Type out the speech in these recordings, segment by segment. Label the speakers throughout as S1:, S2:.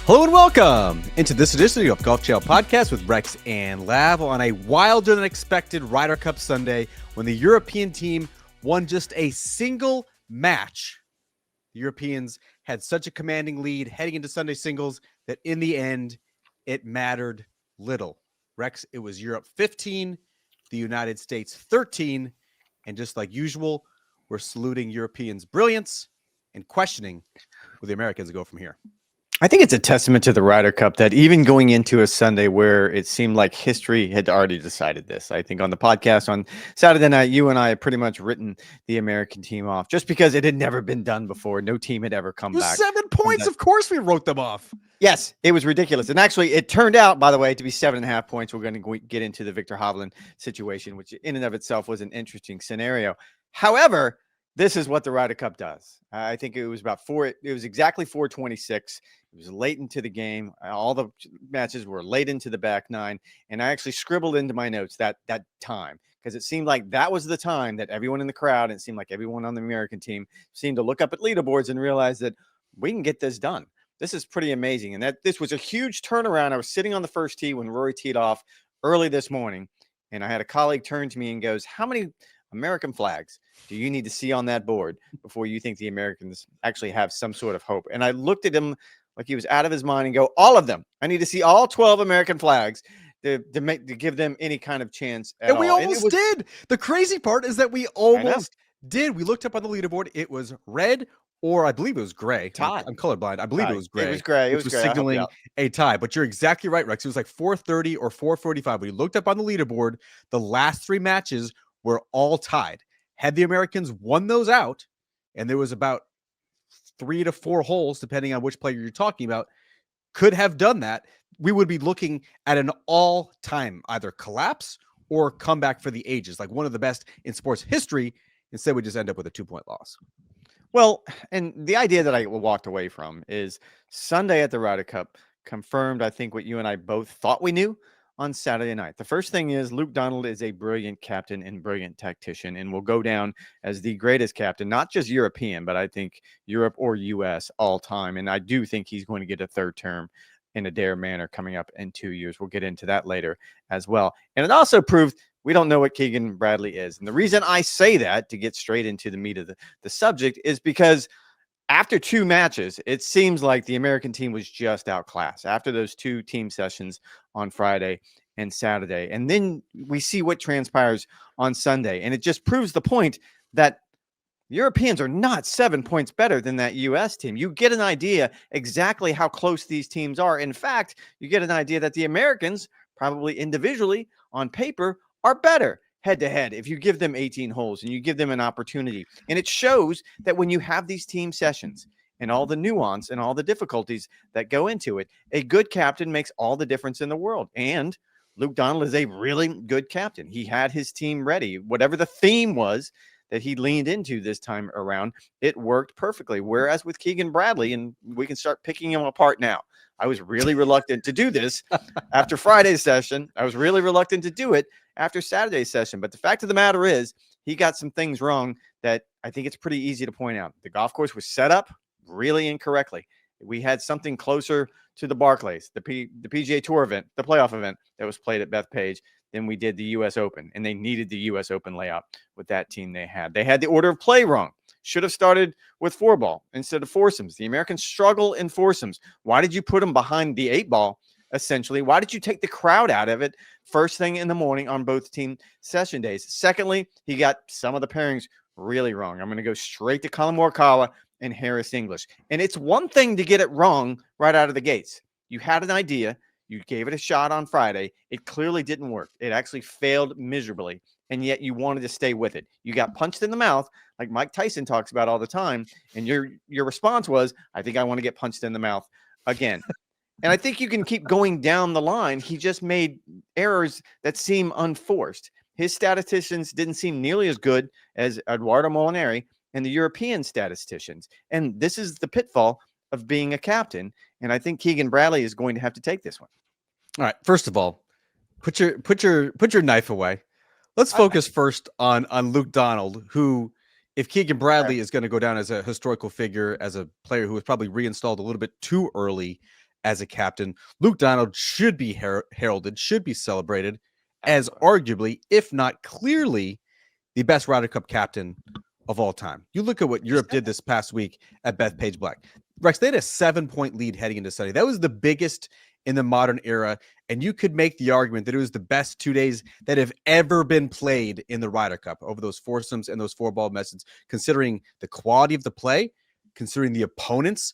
S1: Hello and welcome into this edition of Golf Channel Podcast with Rex and Lav on a wilder than expected Ryder Cup Sunday when the European team won just a single match. The Europeans had such a commanding lead heading into Sunday singles that in the end, it mattered little. Rex, it was Europe 15, the United States 13, and just like usual, we're saluting Europeans' brilliance and questioning where the Americans go from here.
S2: I think it's a testament to the Ryder Cup that even going into a Sunday where it seemed like history had already decided this. I think on the podcast on Saturday night, you and I had pretty much written the American team off just because it had never been done before. No team had ever come back.
S1: 7 points. Of course we wrote them off.
S2: Yes, it was ridiculous. And actually, it turned out, by the way, to be 7.5 points. We're going to get into the Victor Hovland situation, which in and of itself was an interesting scenario. However, this is what the Ryder Cup does. I think it was about it was exactly 4:26. It was late into the game. All the matches were late into the back nine. And I actually scribbled into my notes that time because it seemed like that was the time that everyone in the crowd, and it seemed like everyone on the American team seemed to look up at leaderboards and realize that we can get this done. This is pretty amazing. And that this was a huge turnaround. I was sitting on the first tee when Rory teed off early this morning. And I had a colleague turn to me and goes, "How many American flags do you need to see on that board before you think the Americans actually have some sort of hope?" And I looked at him like he was out of his mind and go, "All of them. I need to see all 12 American flags to give them any kind of chance at all."
S1: And we almost did. The crazy part is that we almost did. We looked up on the leaderboard. It was red, or I believe it was gray.
S2: Tie.
S1: I'm colorblind. I believe it was gray.
S2: It was gray. It was gray.
S1: Signaling a tie. But you're exactly right, Rex. It was like 4:30 or 4:45. We looked up on the leaderboard. The last 3 matches were all tied. Had the Americans won those out, and there was about 3 to 4 holes, depending on which player you're talking about, could have done that, we would be looking at an all-time either collapse or comeback for the ages, like one of the best in sports history. Instead, we just end up with a 2-point loss.
S2: Well, and the idea that I walked away from is Sunday at the Ryder Cup confirmed, I think, what you and I both thought we knew on Saturday night. The first thing is Luke Donald is a brilliant captain and brilliant tactician and will go down as the greatest captain, not just European, but I think Europe or US all time. And I do think he's going to get a third term in a dare manner coming up in 2 years. We'll get into that later as well. And it also proved we don't know what Keegan Bradley is. And the reason I say that, to get straight into the meat of the subject, is because after 2 matches, it seems like the American team was just outclassed after those 2 team sessions on Friday and Saturday. And then we see what transpires on Sunday. And it just proves the point that Europeans are not 7 points better than that U.S. team. You get an idea exactly how close these teams are. In fact, you get an idea that the Americans, probably individually on paper, are better head-to-head if you give them 18 holes and you give them an opportunity. And it shows that when you have these team sessions and all the nuance and all the difficulties that go into it, a good captain makes all the difference in the world. And Luke Donald is a really good captain. He had his team ready. Whatever the theme was that he leaned into this time around, it worked perfectly. Whereas with Keegan Bradley, and we can start picking him apart now. I was really reluctant to do this after Friday's session. I was really reluctant to do it after Saturday's session. But the fact of the matter is, he got some things wrong that I think it's pretty easy to point out. The golf course was set up really incorrectly. We had something closer to the Barclays, the PGA Tour event, the playoff event that was played at Bethpage, than we did the U.S. Open. And they needed the U.S. Open layout with that team they had. They had the order of play wrong. Should have started with 4-ball instead of foursomes. The Americans struggle in foursomes. Why did you put them behind the 8-ball, essentially? Why did you take the crowd out of it first thing in the morning on both team session days? Secondly, he got some of the pairings really wrong. I'm going to go straight to Colin Morikawa and Harris English. And it's one thing to get it wrong right out of the gates. You had an idea. You gave it a shot on Friday. It clearly didn't work. It actually failed miserably. And yet you wanted to stay with it. You got punched in the mouth, like Mike Tyson talks about all the time. And your response was, "I think I want to get punched in the mouth again." And I think you can keep going down the line. He just made errors that seem unforced. His statisticians didn't seem nearly as good as Eduardo Molinari and the European statisticians. And this is the pitfall of being a captain. And I think Keegan Bradley is going to have to take this one.
S1: All right. First of all, put your knife away. Let's focus first on Luke Donald, who, if Keegan Bradley is going to go down as a historical figure, as a player who was probably reinstalled a little bit too early as a captain. Luke Donald should be heralded, should be celebrated as
S2: Absolutely.
S1: arguably, if not clearly, the best Ryder Cup captain of all time. You look at what
S2: You
S1: Europe
S2: said
S1: did this past week at Bethpage Black. Rex, they had a 7-point lead heading into Sunday. That was the biggest in the modern era. And you could make the argument that it was the best 2 days that have ever been played in the Ryder Cup over those foursomes and those 4-ball methods, considering the quality of the play, considering the opponents,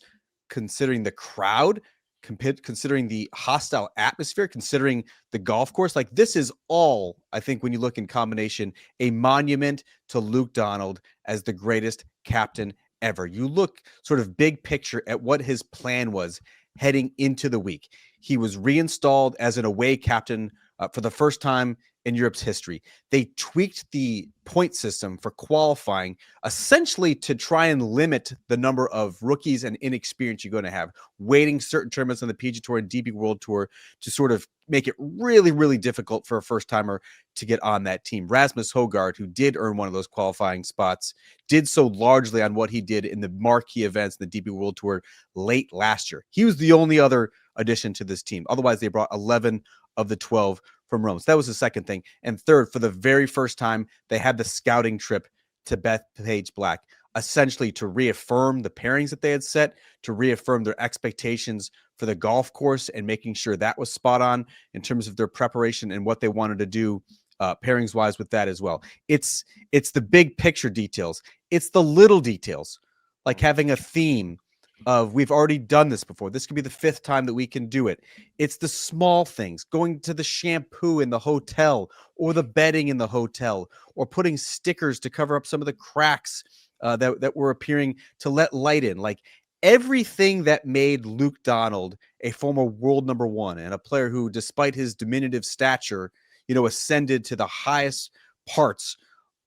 S1: considering the crowd, considering the hostile atmosphere, considering the golf course. Like, this is all, I think, when you look in combination, a monument to Luke Donald as the greatest captain ever. You look sort of big picture at what his plan was heading into the week. He was reinstalled as an away captain for the first time in Europe's history. They tweaked the point system for qualifying essentially to try and limit the number of rookies and inexperience you're going to have, waiting certain tournaments on the PGA Tour and DP World Tour to sort of make it really, really difficult for a first-timer to get on that team. Rasmus Højgaard, who did earn one of those qualifying spots, did so largely on what he did in the marquee events in the DP World Tour late last year. He was the only other addition to this team. Otherwise, they brought 11 of the 12 from Rome. So that was the second thing. And third, for the very first time, they had the scouting trip to Bethpage Black, essentially to reaffirm the pairings that they had set, to reaffirm their expectations for the golf course and making sure that was spot on in terms of their preparation and what they wanted to do pairings wise with that as well. It's the big picture details. It's the little details, like having a theme of, we've already done this before. This could be the 5th time that we can do it. It's the small things, going to the shampoo in the hotel or the bedding in the hotel, or putting stickers to cover up some of the cracks that were appearing to let light in. Like, everything that made Luke Donald a former world number 1 and a player who, despite his diminutive stature, ascended to the highest parts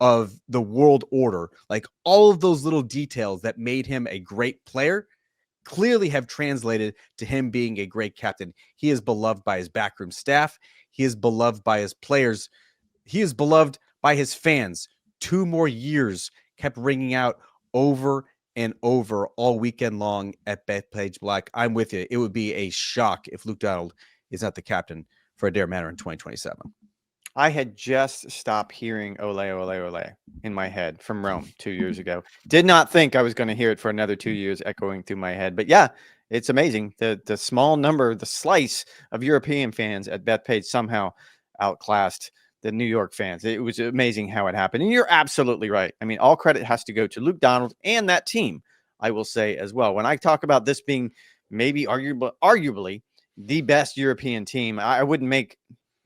S1: of the world order. Like, all of those little details that made him a great player clearly have translated to him being a great captain. He is beloved by his backroom staff. He is beloved by his players. He is beloved by his fans. 2 more years kept ringing out over and over all weekend long at Bethpage Black. I'm with you. It would be a shock if Luke Donald is not the captain for Adair Manor in 2027.
S2: I had just stopped hearing ole, ole, ole in my head from Rome 2 years ago. Did not think I was going to hear it for another 2 years echoing through my head. But yeah, it's amazing. The small number, the slice of European fans at Bethpage somehow outclassed the New York fans. It was amazing how it happened. And you're absolutely right. I mean, all credit has to go to Luke Donald and that team, I will say as well. When I talk about this being maybe arguably the best European team, I wouldn't make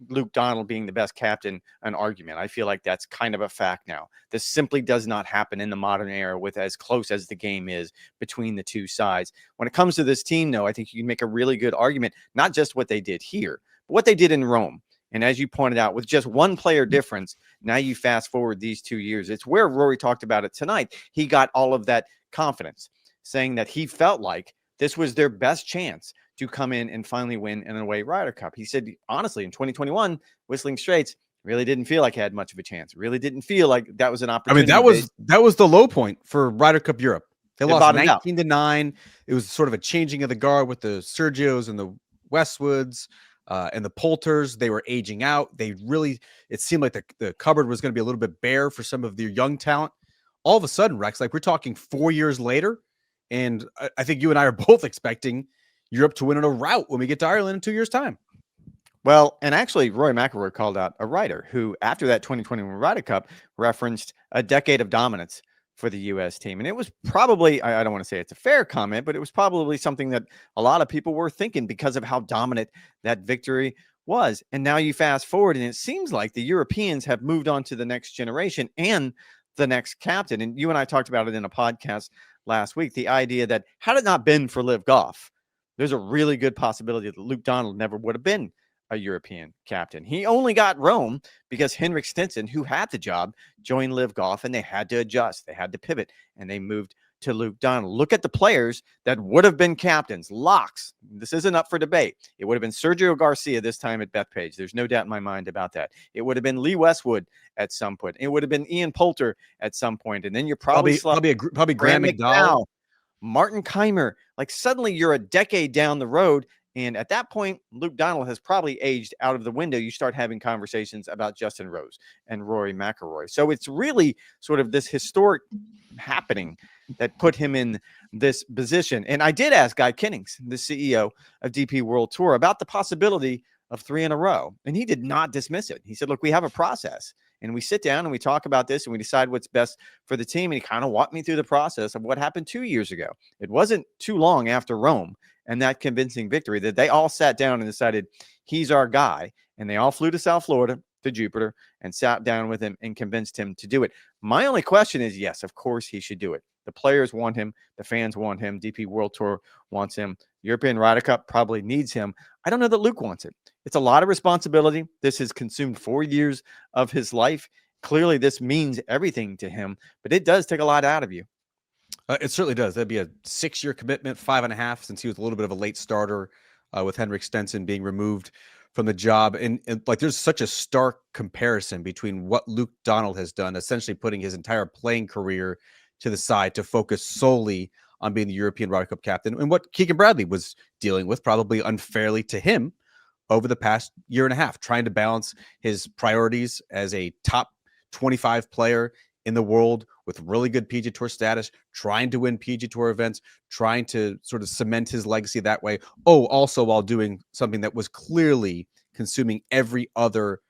S2: Luke Donald being the best captain an argument. I feel like that's kind of a fact now. This simply does not happen in the modern era with as close as the game is between the two sides. When it comes to this team, though, I think you can make a really good argument, not just what they did here, but what they did in Rome. And as you pointed out, with just one player difference, now you fast forward these 2 years. It's where Rory talked about it tonight. He got all of that confidence, saying that he felt like this was their best chance to come in and finally win an away Ryder Cup. He said, honestly, in 2021, Whistling Straits really didn't feel like he had much of a chance. Really didn't feel like that was an opportunity.
S1: I mean, that was the low point for Ryder Cup Europe. They lost 19-9. It was sort of a changing of the guard with the Sergios and the Westwoods and the Poulters. They were aging out. It seemed like the cupboard was going to be a little bit bare for some of their young talent. All of a sudden, Rex, like, we're talking 4 years later, and I think you and I are both expecting Europe to win in a rout when we get to Ireland in 2 years' time.
S2: Well, and actually, Roy McIlroy called out a writer who, after that 2021 Ryder Cup, referenced a decade of dominance for the U.S. team. And it was probably, I don't want to say it's a fair comment, but it was probably something that a lot of people were thinking because of how dominant that victory was. And now you fast forward, and it seems like the Europeans have moved on to the next generation and the next captain. And you and I talked about it in a podcast last week, the idea that had it not been for Liv Golf, there's a really good possibility that Luke Donald never would have been a European captain. He only got Rome because Henrik Stenson, who had the job, joined Liv Golf, and they had to adjust. They had to pivot, and they moved to Luke Donald. Look at the players that would have been captains, locks. This isn't up for debate. It would have been Sergio Garcia this time at Bethpage. There's no doubt in my mind about that. It would have been Lee Westwood at some point. It would have been Ian Poulter at some point. And then you're probably
S1: Graham McDowell,
S2: Martin Keimer. Like, suddenly you're a decade down the road, And at that point, Luke Donald has probably aged out of the window. You start having conversations about Justin Rose and Rory McIlroy. So it's really sort of this historic happening that put him in this position. And I did ask Guy Kinnings, the CEO of DP World Tour, about the possibility of 3 in a row. And he did not dismiss it. He said, look, we have a process and we sit down and we talk about this and we decide what's best for the team. And he kind of walked me through the process of what happened 2 years ago. It wasn't too long after Rome and that convincing victory that they all sat down and decided he's our guy. And they all flew to South Florida, to Jupiter, and sat down with him and convinced him to do it. My only question is, yes, of course he should do it. The players want him. The fans want him. DP World Tour wants him. European Ryder Cup probably needs him. I don't know that Luke wants it. It's a lot of responsibility. This has consumed 4 years of his life. Clearly, this means everything to him, but it does take a lot out of you.
S1: It certainly does. That'd be a 6-year commitment, 5.5, since he was a little bit of a late starter with Henrik Stenson being removed from the job. And like, there's such a stark comparison between what Luke Donald has done, essentially putting his entire playing career to the side to focus solely on being the European Ryder Cup captain, and what Keegan Bradley was dealing with, probably unfairly to him, over the past year and a half, trying to balance his priorities as a top 25 player in the world with really good PGA Tour status, trying to win PGA Tour events, trying to sort of cement his legacy that way. Oh, also while doing something that was clearly consuming every other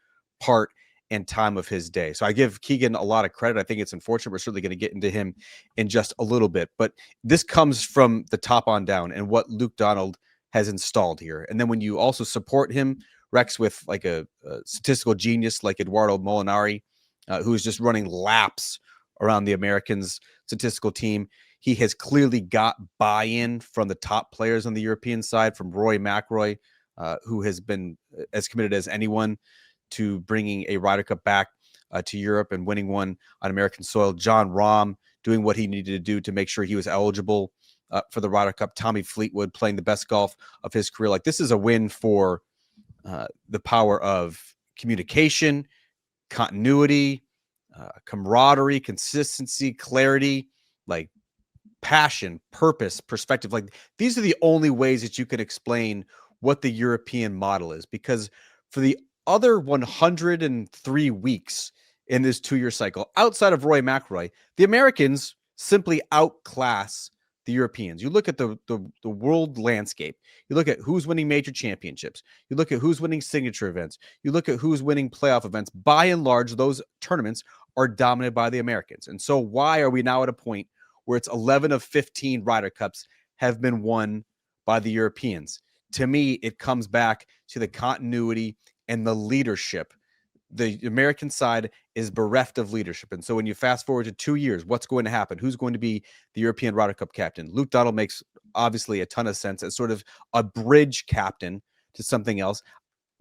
S1: part and time of his day. So I give Keegan a lot of credit. I think it's unfortunate. We're certainly going to get into him in just a little bit, but this comes from the top on down and what Luke Donald has installed here. And then when you also support him, Rex, with like a statistical genius like Eduardo Molinari, who is just running laps around the Americans' statistical team, he has clearly got buy-in from the top players on the European side, from Rory McIlroy, who has been as committed as anyone to bringing a Ryder Cup back to Europe and winning one on American soil. John Rahm doing what he needed to do to make sure he was eligible for the Ryder Cup. Tommy Fleetwood playing the best golf of his career. Like, this is a win for the power of communication, continuity, camaraderie, consistency, clarity, like passion, purpose, perspective. Like, these are the only ways that you can explain what the European model is, because for the other 103 weeks in this 2-year cycle, outside of Roy McIlroy, the Americans simply outclass the Europeans. You look at the world landscape. You look at who's winning major championships. You look at who's winning signature events. You look at who's winning playoff events. By and large, those tournaments are dominated by the Americans. And so why are we now at a point where it's 11 of 15 Ryder Cups have been won by the Europeans? To me, it comes back to the continuity and the leadership. The American side is bereft of leadership. And so when you fast forward to 2 years, what's going to happen? Who's going to be the European Ryder Cup captain? Luke Donald makes obviously a ton of sense as sort of a bridge captain to something else.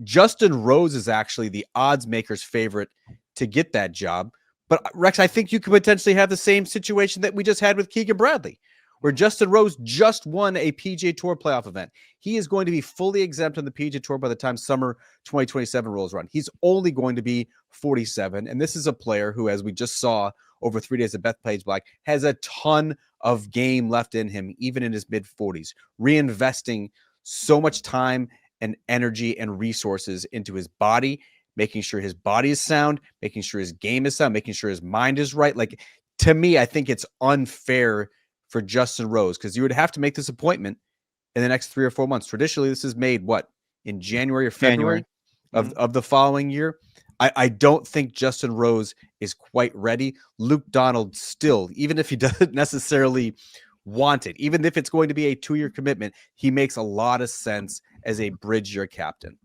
S1: Justin Rose is actually the odds maker's favorite to get that job. But Rex, I think you could potentially have the same situation that we just had with Keegan Bradley, where Justin Rose just won a PGA Tour playoff event. He is going to be fully exempt on the PGA Tour by the time summer 2027 rolls around. He's only going to be 47. And this is a player who, as we just saw over 3 days at Bethpage Black, has a ton of game left in him, even in his mid-40s, reinvesting so much time and energy and resources into his body, making sure his body is sound, making sure his game is sound, making sure his mind is right. Like, to me, I think it's unfair for Justin Rose, because you would have to make this appointment in the next 3 or 4 months. Traditionally, this is made in January or February of the following year. I don't think Justin Rose is quite ready. Luke Donald still, even if he doesn't necessarily want it, even if it's going to be a 2-year commitment, he makes a lot of sense as a bridge year captain.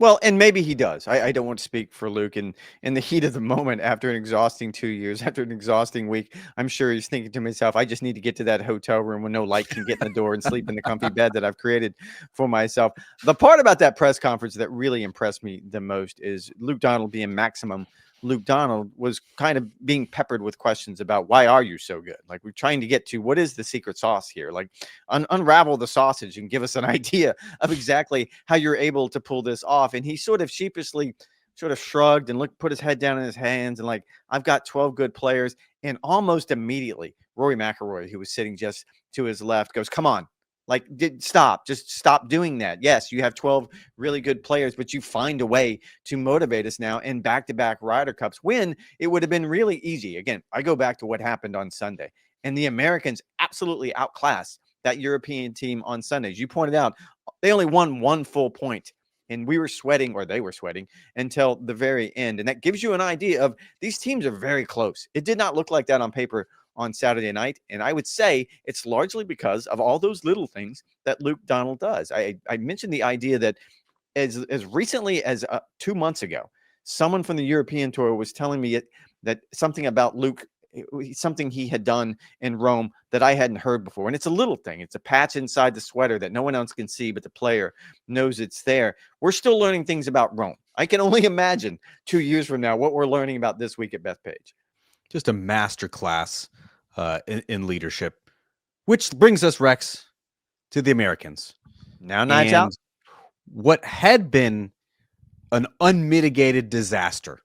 S2: Well, and maybe he does. I don't want to speak for Luke. In the heat of the moment, after an exhausting 2 years, after an exhausting week, I'm sure he's thinking to himself, I just need to get to that hotel room where no light can get in the door and sleep in the comfy bed that I've created for myself. The part about that press conference that really impressed me the most is Luke Donald being maximum Luke Donald was kind of being peppered with questions about, why are you so good? Like, we're trying to get to, what is the secret sauce here? Like, unravel the sausage and give us an idea of exactly how you're able to pull this off. And he sort of sheepishly sort of shrugged and put his head down in his hands and like, I've got 12 good players. And almost immediately, Rory McIlroy, who was sitting just to his left, goes, come on, Like, just stop doing that. Yes, you have 12 really good players, but you find a way to motivate us now in back-to-back Ryder Cups when it would have been really easy. Again, I go back to what happened on Sunday, and the Americans absolutely outclassed that European team on Sundays. You pointed out they only won 1 full point, and we were sweating, or they were sweating, until the very end. And that gives you an idea of these teams are very close. It did not look like that on paper on Saturday night. And I would say it's largely because of all those little things that Luke Donald does. I mentioned the idea that as recently as 2 months ago, someone from the European Tour was telling me that something about Luke, something he had done in Rome that I hadn't heard before. And it's a little thing. It's a patch inside the sweater that no one else can see, but the player knows it's there. We're still learning things about Rome. I can only imagine 2 years from now what we're learning about this week at Bethpage.
S1: Just a masterclass in leadership, which brings us, Rex, to the Americans.
S2: Now Nights Out.
S1: What had been an unmitigated disaster,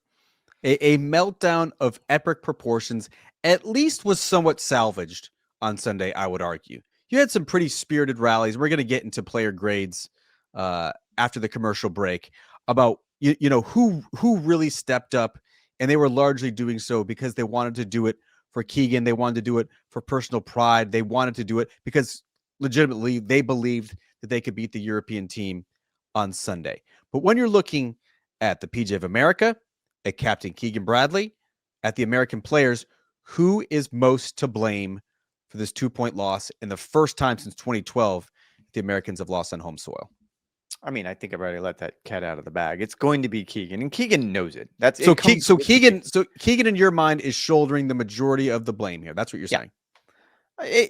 S1: a meltdown of epic proportions, at least was somewhat salvaged on Sunday, I would argue. You had some pretty spirited rallies. We're going to get into player grades after the commercial break about you know who really stepped up, and they were largely doing so because they wanted to do it for Keegan. They wanted to do it for personal pride. They wanted to do it because legitimately they believed that they could beat the European team on Sunday. But when you're looking at the PGA of America, at Captain Keegan Bradley, at the American players, who is most to blame for this 2-point loss in the first time since 2012 the Americans have lost on home soil?
S2: I mean, I think I've already let that cat out of the bag. It's going to be Keegan, and Keegan knows it.
S1: Keegan, in your mind, is shouldering the majority of the blame here. That's what you're saying.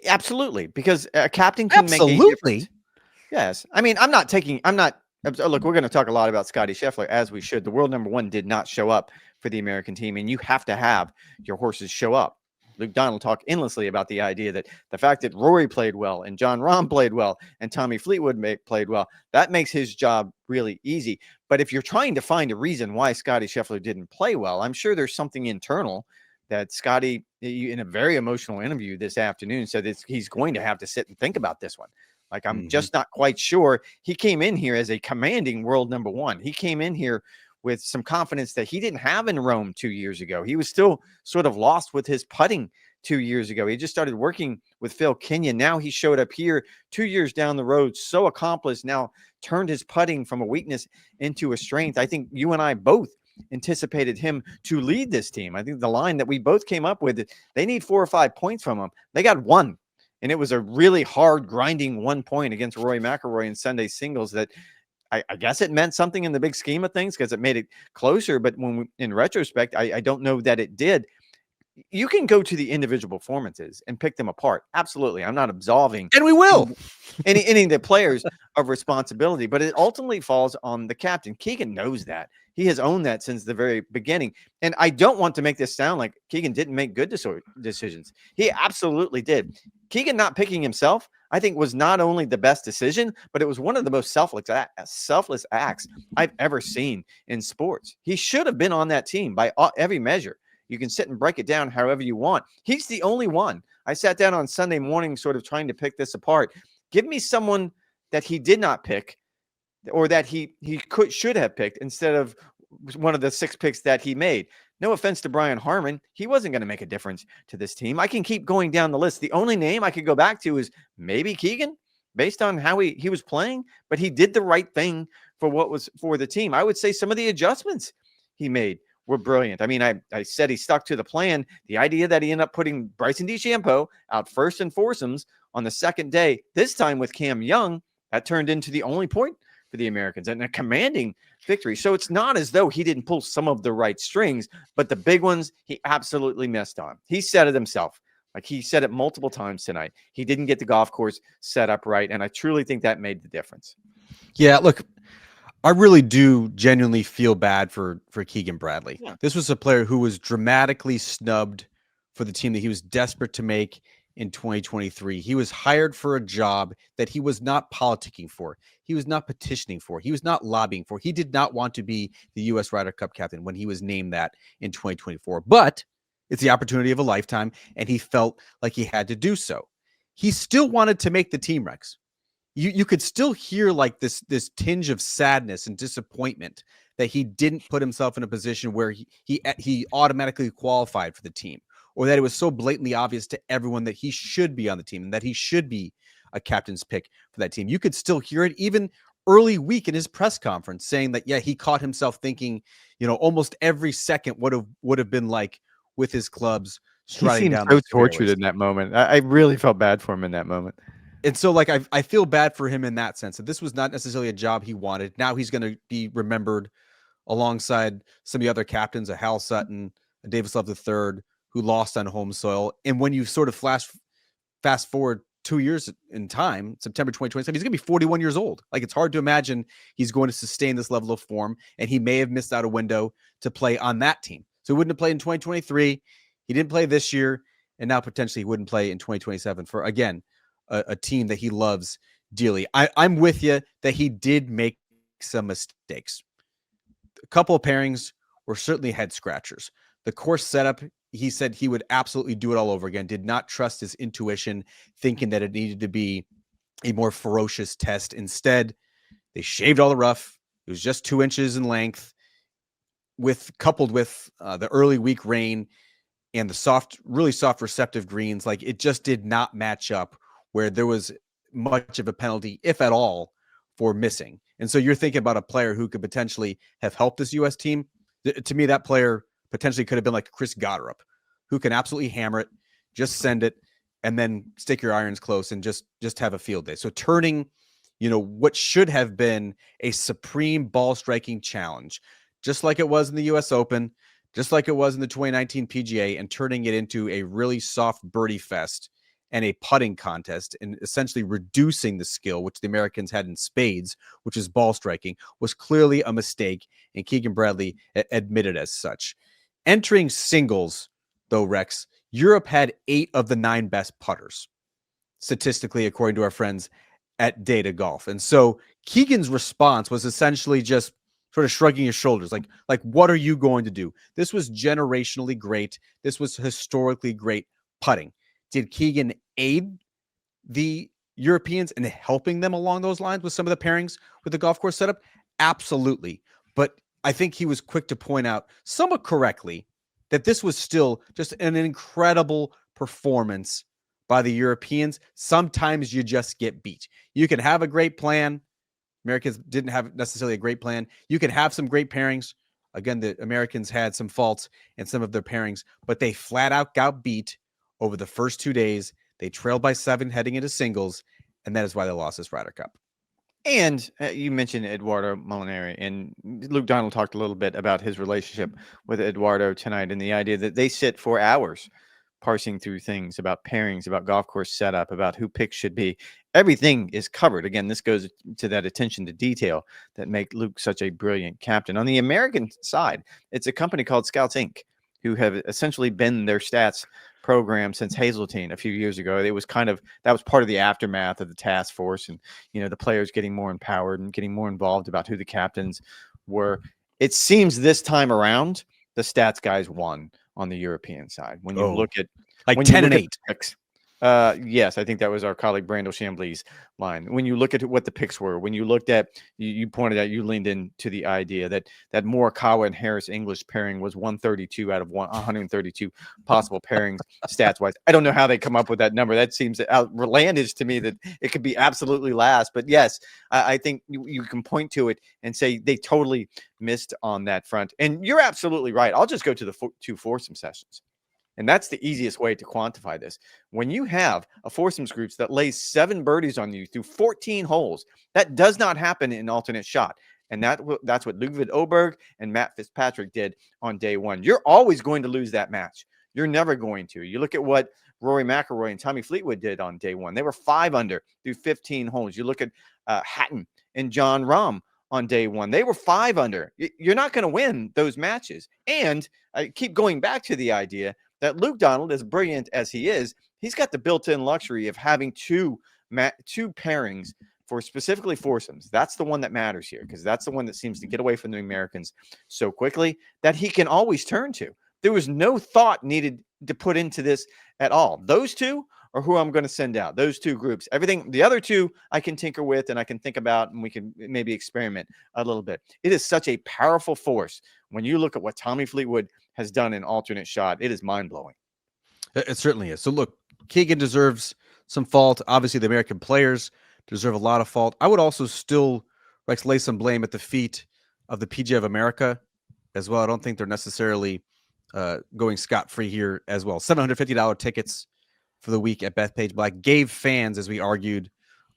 S2: Absolutely, because a captain can make a difference. Yes, I mean, I'm not. Look, we're going to talk a lot about Scottie Scheffler, as we should. The world number one did not show up for the American team, and you have to have your horses show up. Luke Donald talked endlessly about the idea that the fact that Rory played well and John Rahm played well and Tommy Fleetwood played well, that makes his job really easy. But if you're trying to find a reason why Scottie Scheffler didn't play well, I'm sure there's something internal that Scottie, in a very emotional interview this afternoon, said that he's going to have to sit and think about this one. Like, I'm just not quite sure. He came in here as a commanding world number one. He came in here with some confidence that he didn't have in Rome 2 years ago. He was still sort of lost with his putting 2 years ago. He just started working with Phil Kenyon. Now he showed up here 2 years down the road, so accomplished, now turned his putting from a weakness into a strength. I think you and I both anticipated him to lead this team. I think the line that we both came up with, they need 4 or 5 points from him. They got one, and it was a really hard grinding 1 point against Rory McIlroy in Sunday singles that I guess it meant something in the big scheme of things because it made it closer. But in retrospect, I don't know that it did. You can go to the individual performances and pick them apart. Absolutely. I'm not absolving.
S1: And we will.
S2: Any of the players of responsibility, but it ultimately falls on the captain. Keegan knows that. He has owned that since the very beginning. And I don't want to make this sound like Keegan didn't make good decisions. He absolutely did. Keegan not picking himself, I think, was not only the best decision, but it was one of the most selfless acts I've ever seen in sports. He should have been on that team by every measure. You can sit and break it down however you want. He's the only one. I sat down on Sunday morning sort of trying to pick this apart. Give me someone that he did not pick or that he should have picked instead of one of the 6 picks that he made. No offense to Brian Harmon. He wasn't going to make a difference to this team. I can keep going down the list. The only name I could go back to is maybe Keegan based on how he was playing, but he did the right thing for what was for the team. I would say some of the adjustments he made were brilliant. I mean, I said he stuck to the plan. The idea that he ended up putting Bryson DeChambeau out first in foursomes on the second day, this time with Cam Young, that turned into the only point for the Americans and a commanding victory. So it's not as though he didn't pull some of the right strings, but the big ones he absolutely missed on. He said it himself. Like, he said it multiple times tonight. He didn't get the golf course set up right, and I truly think that made the difference.
S1: Yeah, look, I really do genuinely feel bad for Keegan Bradley. Yeah. This was a player who was dramatically snubbed for the team that he was desperate to make in 2023. He was hired for a job that he was not politicking for. He was not petitioning for. He was not lobbying for. He did not want to be the U.S. Ryder Cup captain when he was named that in 2024. But it's the opportunity of a lifetime, and he felt like he had to do so. He still wanted to make the team, Rex. you could still hear like this tinge of sadness and disappointment that he didn't put himself in a position where he automatically qualified for the team, or that it was so blatantly obvious to everyone that he should be on the team and that he should be a captain's pick for that team. You could still hear it even early week in his press conference saying that, yeah, he caught himself thinking, almost every second would have been like with his clubs
S2: He
S1: striding
S2: seemed
S1: down
S2: so
S1: those
S2: tortured
S1: fairways.
S2: in that moment. I really felt bad for him in that moment.
S1: And so, like, I feel bad for him in that sense that this was not necessarily a job he wanted. Now he's going to be remembered alongside some of the other captains, a Hal Sutton, a Davis Love III, who lost on home soil. And when you sort of fast forward 2 years in time, September 2027, he's going to be 41 years old. Like, it's hard to imagine he's going to sustain this level of form, and he may have missed out a window to play on that team. So he wouldn't have played in 2023. He didn't play this year, and now potentially he wouldn't play in 2027 for, again, a team that he loves dearly. I'm with you that he did make some mistakes. A couple of pairings were certainly head scratchers. The course setup, he said he would absolutely do it all over again, did not trust his intuition, thinking that it needed to be a more ferocious test. Instead, they shaved all the rough. It was just 2 inches in length, coupled with the early week rain and the really soft receptive greens. Like, it just did not match up where there was much of a penalty, if at all, for missing. And so you're thinking about a player who could potentially have helped this U.S. team. To me, that player potentially could have been like Chris Gotterup, who can absolutely hammer it, just send it, and then stick your irons close and just have a field day. So turning, what should have been a supreme ball striking challenge, just like it was in the U.S. Open, just like it was in the 2019 PGA, and turning it into a really soft birdie fest and a putting contest, and essentially reducing the skill, which the Americans had in spades, which is ball striking, was clearly a mistake, and Keegan Bradley admitted as such. Entering singles, though, Rex, Europe had 8 of the 9 best putters, statistically, according to our friends at Data Golf. And so Keegan's response was essentially just sort of shrugging his shoulders, like what are you going to do? This was generationally great. This was historically great putting. Did Keegan aid the Europeans in helping them along those lines with some of the pairings with the golf course setup? Absolutely. But I think he was quick to point out, somewhat correctly, that this was still just an incredible performance by the Europeans. Sometimes you just get beat. You can have a great plan. Americans didn't have necessarily a great plan. You can have some great pairings. Again, the Americans had some faults in some of their pairings, but they flat out got beat over the first 2 days. They trailed by 7 heading into singles, and that is why they lost this Ryder Cup.
S2: And you mentioned Eduardo Molinari, and Luke Donald talked a little bit about his relationship with Eduardo tonight, and the idea that they sit for hours parsing through things about pairings, about golf course setup, about who picks should be. Everything is covered. Again, this goes to that attention to detail that make Luke such a brilliant captain. On the American side, it's a company called Scouts Inc., who have essentially been their stats program since Hazeltine a few years ago. It was that was part of the aftermath of the task force, and the players getting more empowered and getting more involved about who the captains were. It seems this time around the stats guys won on the European side. When you look at
S1: like 10-8.
S2: Yes, I think that was our colleague Brandel Chambly's line. When you look at what the picks were, when you looked at, you pointed out, you leaned into the idea that Morikawa and Harris English pairing was 132 out of 132 possible pairings stats wise. I don't know how they come up with that number. That seems outlandish to me that it could be absolutely last. But yes, I think you can point to it and say they totally missed on that front. And you're absolutely right. I'll just go to the 2 foursome sessions. And that's the easiest way to quantify this. When you have a foursomes groups that lays 7 birdies on you through 14 holes, that does not happen in alternate shot. And that's what Ludwig Oberg and Matt Fitzpatrick did on day 1. You're always going to lose that match. You're never going to. You look at what Rory McIlroy and Tommy Fleetwood did on day 1. They were 5 under through 15 holes. You look at Hatton and John Rahm on day 1. They were 5 under. You're not going to win those matches. And I keep going back to the idea that Luke Donald, as brilliant as he is, he's got the built-in luxury of having two pairings for specifically foursomes. That's the one that matters here, because that's the one that seems to get away from the Americans so quickly that he can always turn to. There was no thought needed to put into this at all. Those two or who I'm going to send out. Those two groups. Everything, the other two, I can tinker with and I can think about, and we can maybe experiment a little bit. It is such a powerful force when you look at what Tommy Fleetwood has done in alternate shot. It is mind blowing.
S1: It certainly is. So look, Keegan deserves some fault. Obviously, the American players deserve a lot of fault. I would also still, Rex, lay some blame at the feet of the PGA of America as well. I don't think they're necessarily going scot-free here as well. $750 tickets for the week at Bethpage Black gave fans, as we argued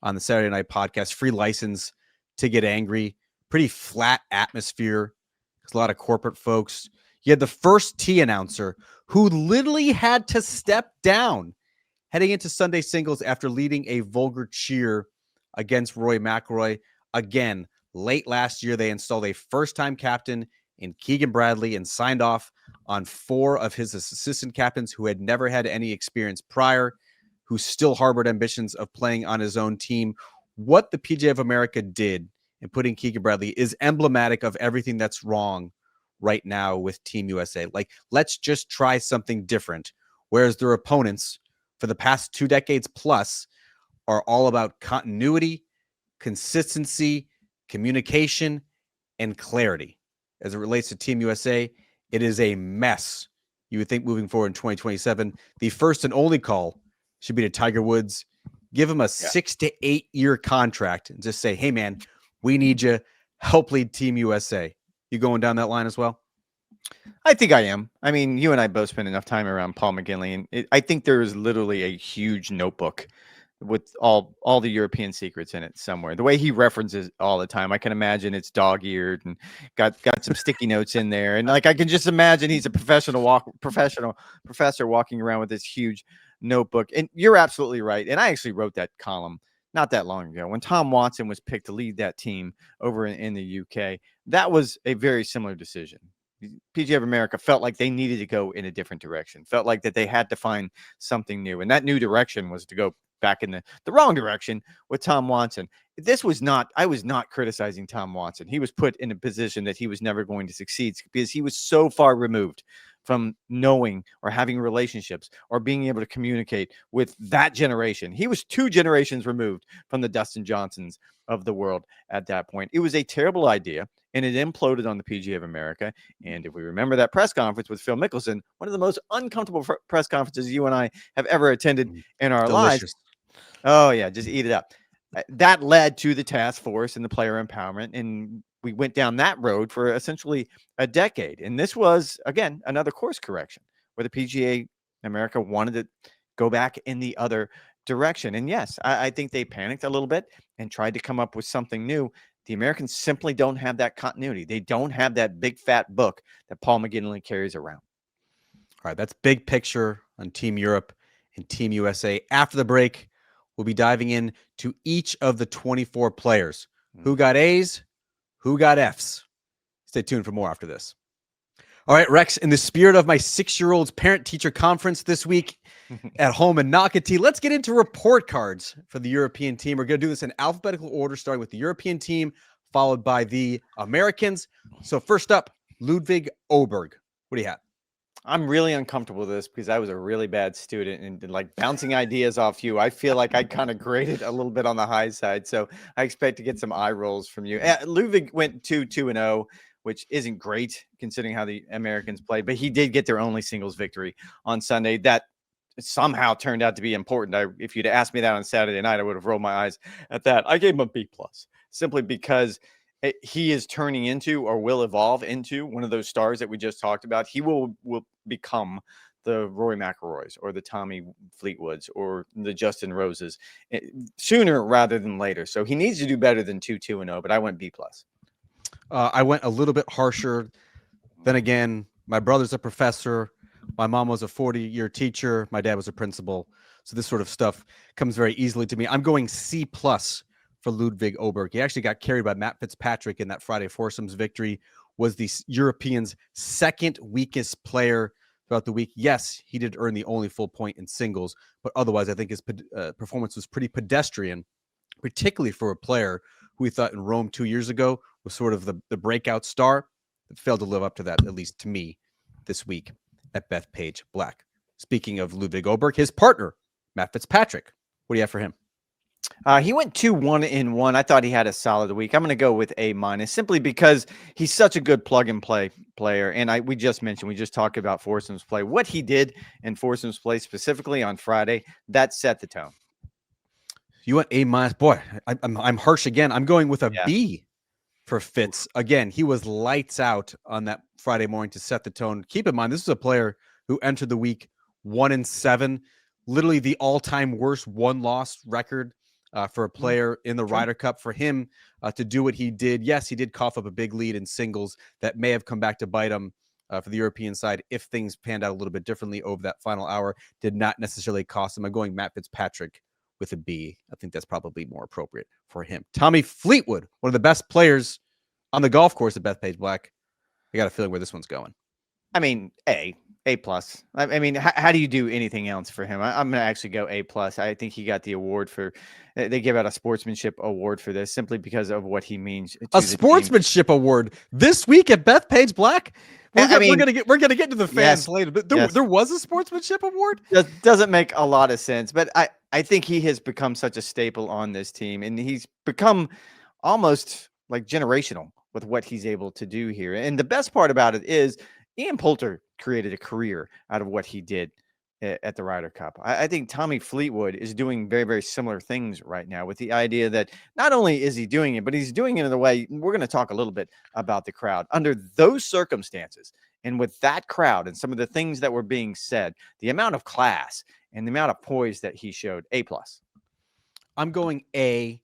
S1: on the Saturday night podcast, free license to get angry. Pretty flat atmosphere. There's a lot of corporate folks. You had the first tee announcer who literally had to step down heading into Sunday singles after leading a vulgar cheer against Rory McIlroy. Again, late last year, they installed a first-time captain in Keegan Bradley and signed off on 4 of his assistant captains who had never had any experience prior, who still harbored ambitions of playing on his own team. What the PGA of America did in putting Keegan Bradley is emblematic of everything that's wrong right now with Team USA. Like, let's just try something different. Whereas their opponents for the past 2 decades plus are all about continuity, consistency, communication, and clarity. As it relates to Team USA, it is a mess. You would think moving forward in 2027, the first and only call should be to Tiger Woods. Give him a 6 to 8 year contract and just say, hey, man, we need you. Help lead Team USA. You going down that line as well?
S2: I think I am. I mean, you and I both spend enough time around Paul McGinley, and I think there is literally a huge notebook with all the European secrets in it somewhere. The way he references all the time, I can imagine it's dog-eared and got some sticky notes in there, and like I can just imagine he's a professional professor walking around with this huge notebook. And you're absolutely right. And I actually wrote that column not that long ago when Tom Watson was picked to lead that team over in the UK. That was a very similar decision. PGA of America felt like they needed to go in a different direction, felt like that they had to find something new. And that new direction was to go back in the wrong direction with Tom Watson. I was not criticizing Tom Watson. He was put in a position that he was never going to succeed because he was so far removed from knowing or having relationships or being able to communicate with that generation. He was 2 generations removed from the Dustin Johnsons of the world at that point. It was a terrible idea, and it imploded on the PGA of America. And if we remember that press conference with Phil Mickelson, one of the most uncomfortable press conferences you and I have ever attended in our lives. Oh, yeah, just eat it up. That led to the task force and the player empowerment, and we went down that road for essentially a decade. And this was, again, another course correction where the PGA America wanted to go back in the other direction. And yes, I think they panicked a little bit and tried to come up with something new. The Americans simply don't have that continuity. They don't have that big fat book that Paul McGinley carries around.
S1: All right, that's big picture on Team Europe and Team USA. After the break, we'll be diving in to each of the 24 players. Who got A's? Who got F's? Stay tuned for more after this. All right, Rex, in the spirit of my 6-year-old's parent-teacher conference this week at home in Nocatee, let's get into report cards for the European team. We're going to do this in alphabetical order, starting with the European team, followed by the Americans. So first up, Ludwig Oberg. What do you have?
S2: I'm really uncomfortable with this because I was a really bad student and like bouncing ideas off you. I feel like I kind of graded a little bit on the high side. So I expect to get some eye rolls from you. Ludwig went 2-2-0, which isn't great considering how the Americans played, but he did get their only singles victory on Sunday. That somehow turned out to be important. If you'd asked me that on Saturday night, I would have rolled my eyes at that. I gave him a B+ simply because he is turning into or will evolve into one of those stars that we just talked about. He will become the Rory McIlroys or the Tommy Fleetwoods or the Justin Roses sooner rather than later. So he needs to do better than 2-2-0, but I went B+.
S1: I went a little bit harsher. Then again, my brother's a professor. My mom was a 40-year teacher. My dad was a principal. So this sort of stuff comes very easily to me. I'm going C+ for Ludwig Oberg. He actually got carried by Matt Fitzpatrick in that Friday foursomes victory, was the Europeans' second weakest player throughout the week. Yes, he did earn the only full point in singles, but otherwise I think his performance was pretty pedestrian, particularly for a player who we thought in Rome 2 years ago was sort of the breakout star. That failed to live up to that, at least to me, this week at Bethpage Black. Speaking of Ludwig Oberg, his partner, Matt Fitzpatrick. What do you have for him?
S2: He went 2-1-1. I thought he had a solid week. I'm going to go with A minus simply because he's such a good plug and play player. And we just talked about foursomes play. What he did in foursomes play specifically on Friday, that set the tone.
S1: You went A minus. Boy, I'm harsh again. I'm going with a B for Fitz. Again, he was lights out on that Friday morning to set the tone. Keep in mind, this is a player who entered the week 1-7, literally the all-time worst one-loss record for a player in the Ryder Cup. For him to do what he did, yes, he did cough up a big lead in singles that may have come back to bite him for the European side if things panned out a little bit differently over that final hour. Did not necessarily cost him. I'm going Matt Fitzpatrick with a B. I think that's probably more appropriate for him. Tommy Fleetwood, one of the best players on the golf course at Bethpage Black. I got a feeling where this one's going.
S2: I mean, A plus. I mean, how do you do anything else for him? I'm going to actually go A plus. I think he got the award for. They give out a sportsmanship award for this simply because of what he means.
S1: A sportsmanship award this week at Bethpage Black. We're gonna get to the fans later, but there was a sportsmanship award.
S2: Doesn't make a lot of sense, but I think he has become such a staple on this team, and he's become almost like generational with what he's able to do here. And the best part about it is Ian Poulter created a career out of what he did at the Ryder Cup. I think Tommy Fleetwood is doing very, very similar things right now with the idea that not only is he doing it, but he's doing it in a way. We're going to talk a little bit about the crowd under those circumstances. And with that crowd and some of the things that were being said, the amount of class and the amount of poise that he showed, A plus.
S1: I'm going A,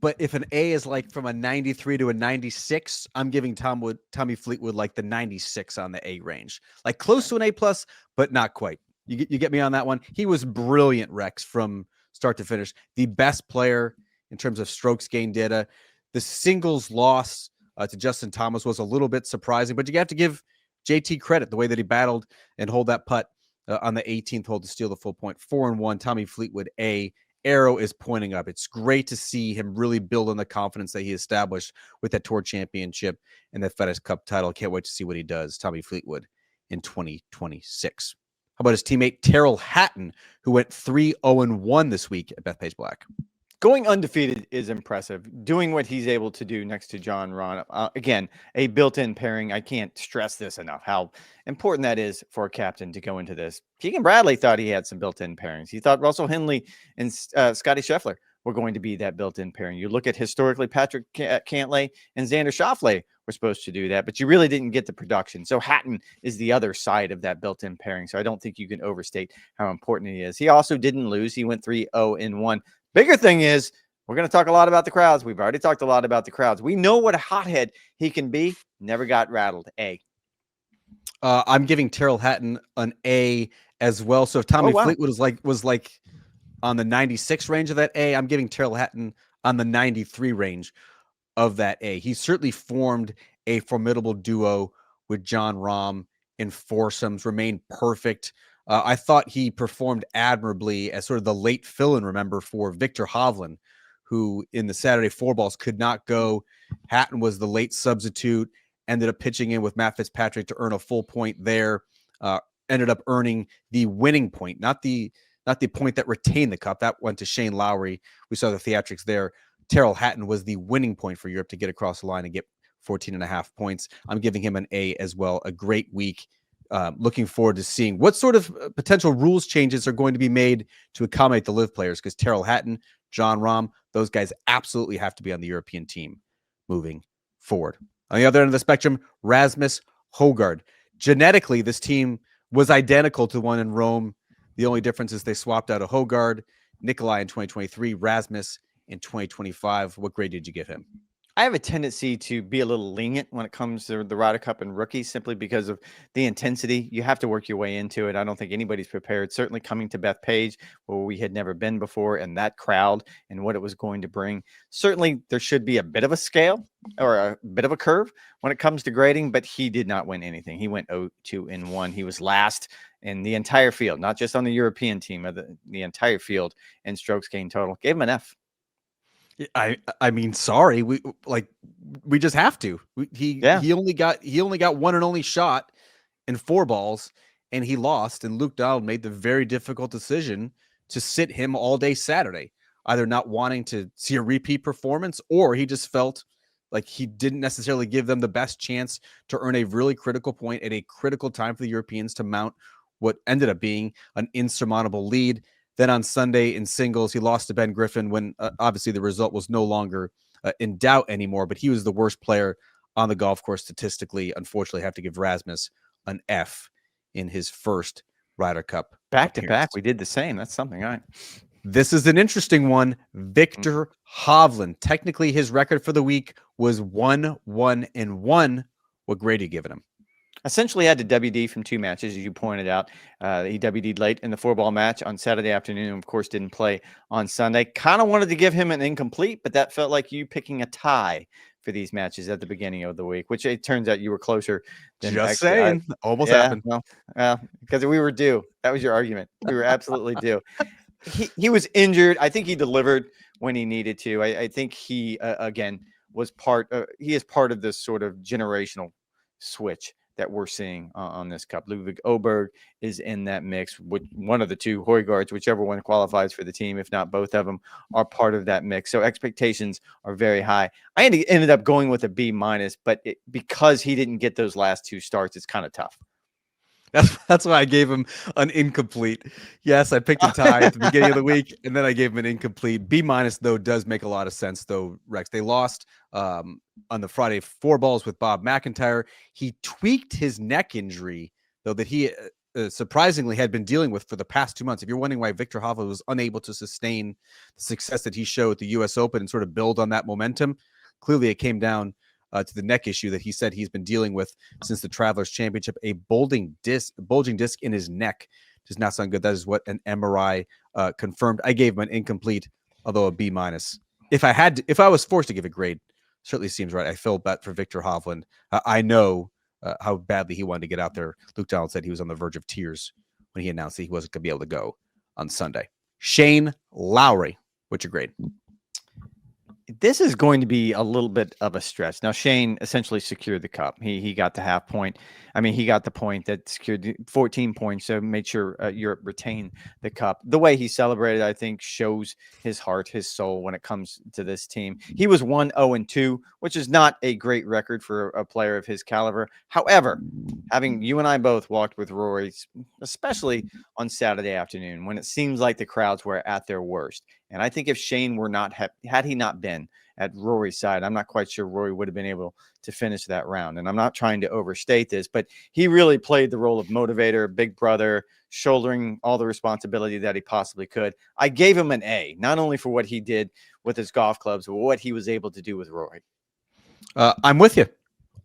S1: but if an A is like from a 93 to a 96, I'm giving Tommy Fleetwood like the 96 on the A range, like close to an A plus, but not quite. You get me on that one. He was brilliant, Rex, from start to finish. The best player in terms of strokes gain data. The singles loss to Justin Thomas was a little bit surprising, but you have to give JT credit the way that he battled and hold that putt on the 18th hole to steal the full point. 4-1. Tommy Fleetwood A. Arrow is pointing up. It's great to see him really build on the confidence that he established with that Tour Championship and that FedEx Cup title. Can't wait to see what he does, Tommy Fleetwood, in 2026. How about his teammate Tyrrell Hatton, who went 3-0-1 this week at Bethpage Black?
S2: Going undefeated is impressive. Doing what he's able to do next to Jon Rahm, again, a built-in pairing. I can't stress this enough, how important that is for a captain to go into this. Keegan Bradley thought he had some built-in pairings. He thought Russell Henley and Scotty Scheffler were going to be that built-in pairing. You look at historically Patrick Cantlay and Xander Schauffele were supposed to do that, but you really didn't get the production. So Hatton is the other side of that built-in pairing. So I don't think you can overstate how important he is. He also didn't lose. He went 3-0-1. Bigger thing is, we're going to talk a lot about the crowds. We've already talked a lot about the crowds. We know what a hothead he can be. Never got rattled. A.
S1: I'm giving Tyrrell Hatton an A as well. So if Tommy Fleetwood was like on the 96 range of that A, I'm giving Tyrrell Hatton on the 93 range of that A. He certainly formed a formidable duo with Jon Rahm in foursomes, remained perfect. I thought he performed admirably as sort of the late fill-in, remember, for Victor Hovland, who in the Saturday four balls could not go. Hatton was the late substitute, ended up pitching in with Matt Fitzpatrick to earn a full point there, ended up earning the winning point, not the point that retained the cup. That went to Shane Lowry. We saw the theatrics there. Tyrrell Hatton was the winning point for Europe to get across the line and get 14.5 points. I'm giving him an A as well. A great week. Looking forward to seeing what sort of potential rules changes are going to be made to accommodate the live players, because Tyrrell Hatton, Jon Rahm, those guys absolutely have to be on the European team moving forward. On the other end of the spectrum, Rasmus Højgaard. Genetically, this team was identical to the one in Rome. The only difference is they swapped out a Højgaard, Nikolai in 2023, Rasmus in 2025. What grade did you give him?
S2: I have a tendency to be a little lenient when it comes to the Ryder Cup and rookies, simply because of the intensity. You have to work your way into it. I don't think anybody's prepared. Certainly coming to Bethpage, where we had never been before, and that crowd and what it was going to bring. Certainly there should be a bit of a scale or a bit of a curve when it comes to grading, but he did not win anything. He went 0-2-1. He was last in the entire field, not just on the European team, of the entire field in strokes gained total. Gave him an F.
S1: I mean, sorry, we just have to. He only got one and only shot in four balls, and he lost. And Luke Donald made the very difficult decision to sit him all day Saturday, either not wanting to see a repeat performance, or he just felt like he didn't necessarily give them the best chance to earn a really critical point at a critical time for the Europeans to mount what ended up being an insurmountable lead. Then on Sunday in singles, he lost to Ben Griffin when obviously the result was no longer in doubt anymore, but he was the worst player on the golf course statistically. Unfortunately, I have to give Rasmus an F in his first Ryder Cup
S2: Back to
S1: appearance.
S2: back, we did the same. That's something, all right.
S1: This is an interesting one. Victor Hovland. Technically, his record for the week was 1-1-1. What grade are you giving him?
S2: Essentially had to WD from 2 matches, as you pointed out. He WD'd late in the 4-ball match on Saturday afternoon, and of course didn't play on Sunday. Kind of wanted to give him an incomplete, but that felt like you picking a tie for these matches at the beginning of the week, which it turns out you were closer than
S1: Just saying. Almost happened.
S2: Well, because we were due. That was your argument. We were absolutely due. He was injured. I think he delivered when he needed to. I think he, again, was he is part of this sort of generational switch that we're seeing on this cup. Ludwig Oberg is in that mix with one of the two Højgaards, whichever one qualifies for the team. If not, both of them are part of that mix. So expectations are very high. I ended up going with a B-, but because he didn't get those last 2 starts, it's kind of tough.
S1: That's why I gave him an incomplete. Yes, I picked a tie at the beginning of the week, and then I gave him an incomplete. B-, though, does make a lot of sense, though, Rex. They lost on the Friday 4 balls with Bob McIntyre. He tweaked his neck injury, though, that he surprisingly had been dealing with for the past 2 months. If you're wondering why Victor Hovland was unable to sustain the success that he showed at the U.S. Open and sort of build on that momentum, clearly it came down to the neck issue that he said he's been dealing with since the Travelers Championship. A bulging disc in his neck does not sound good. That is what an MRI confirmed. I gave him an incomplete, although a B-. If I was forced to give a grade, certainly seems right. I feel bad for Victor Hovland. I know how badly he wanted to get out there. Luke Donald said he was on the verge of tears when he announced that he wasn't going to be able to go on Sunday. Shane Lowry, what's your grade?
S2: This is going to be a little bit of a stretch. Now, Shane essentially secured the cup. He got the half point. I mean, he got the point that secured 14 points, so made sure Europe retained the cup. The way he celebrated, I think, shows his heart, his soul when it comes to this team. He was 1-0-2, which is not a great record for a player of his caliber. However, having you and I both walked with Rory, especially on Saturday afternoon, when it seems like the crowds were at their worst. And I think if Shane were not, had he not been at Rory's side, I'm not quite sure Rory would have been able to finish that round. And I'm not trying to overstate this, but he really played the role of motivator, big brother, shouldering all the responsibility that he possibly could. I gave him an A, not only for what he did with his golf clubs, but what he was able to do with Rory.
S1: I'm with you.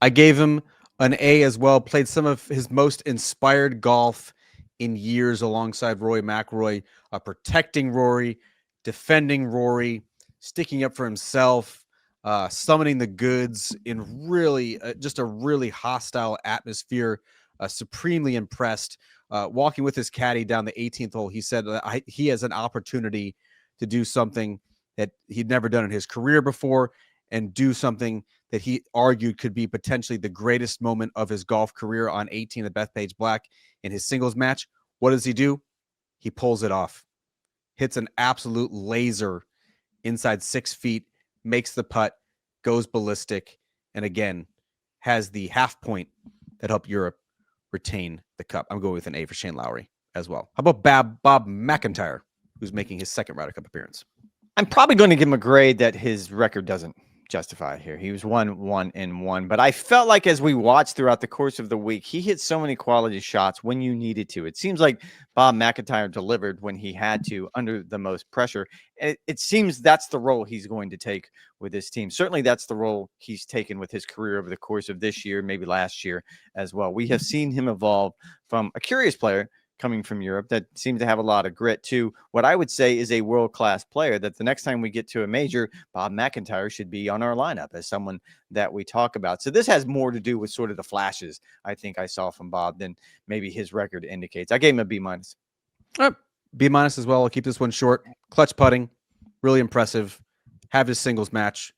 S1: I gave him an A as well. Played some of his most inspired golf in years alongside Rory McIlroy, protecting Rory, defending Rory, sticking up for himself, summoning the goods in really just a really hostile atmosphere. Supremely impressed. Walking with his caddy down the 18th hole, he said he has an opportunity to do something that he'd never done in his career before, and do something that he argued could be potentially the greatest moment of his golf career on 18 at Bethpage Black in his singles match. What does he do? He pulls it off. Hits an absolute laser inside 6 feet, makes the putt, goes ballistic, and again, has the half point that helped Europe retain the cup. I'm going with an A for Shane Lowry as well. How about Bob McIntyre, who's making his second Ryder Cup appearance?
S2: I'm probably going to give him a grade that his record doesn't justify here. He was 1-1-1, but I felt like as we watched throughout the course of the week, he hit so many quality shots when you needed to. It seems like Bob McIntyre delivered when he had to under the most pressure. It seems that's the role he's going to take with his team. Certainly that's the role he's taken with his career over the course of this year, maybe last year as well. We have seen him evolve from a curious player coming from Europe that seems to have a lot of grit to what I would say is a world-class player that the next time we get to a major, Bob McIntyre should be on our lineup as someone that we talk about. So this has more to do with sort of the flashes I think I saw from Bob than maybe his record indicates. I gave him a B-.
S1: B- as well. I'll keep this one short. Clutch putting, really impressive. Have his singles match.